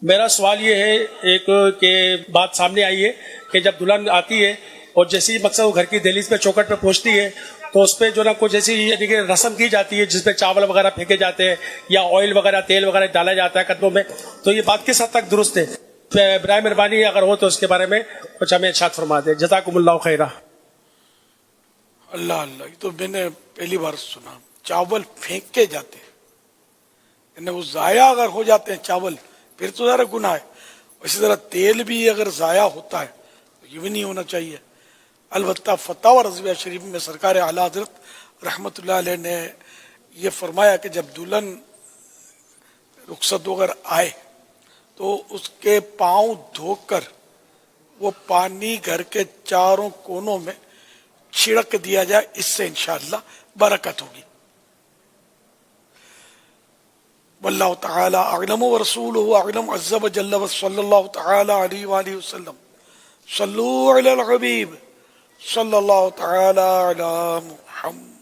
میرا سوال یہ ہے ایک کہ بات سامنے آئی ہے کہ جب دلہن آتی ہے اور جیسے ہی مقصد وہ گھر کی دہلیز پہ چوکٹ پہ پہنچتی ہے تو اس پہ جو نا کچھ ایسی یعنی کہ رسم کی جاتی ہے جس پہ چاول وغیرہ پھینکے جاتے ہیں یا آئل وغیرہ تیل وغیرہ ڈالا جاتا ہے قدموں میں، تو یہ بات کس حد تک درست ہے؟ برائے مہربانی اگر ہو تو اس کے بارے میں کچھ ہمیں ارشاد فرما دیں، جزاکم اللہ خیرہ۔ اللہ اللہ، یہ تو میں نے پہلی بار سنا، چاول پھینک کے جاتے ہیں، یعنی وہ ضائع اگر ہو جاتے ہیں چاول پھر تو ذرا گناہ ہے، اسی طرح تیل بھی اگر ضائع ہوتا ہے تو یہ بھی نہیں ہونا چاہیے۔ البتہ فتاوی رضویہ شریف میں سرکار اعلیٰ حضرت رحمۃ اللہ علیہ نے یہ فرمایا کہ جب دلہن رخصت ہو کر آئے تو اس کے پاؤں دھو کر وہ پانی گھر کے چاروں کونوں میں چھڑک دیا جائے، اس سے انشاءاللہ برکت ہوگی۔ واللہ تعالی اعلم ورسولہ اعلم عز وجل، وصلی اللہ تعالی علیہ وآلہ وسلم۔ صلو علی الحبیب صلی اللہ تعالی علی محمد۔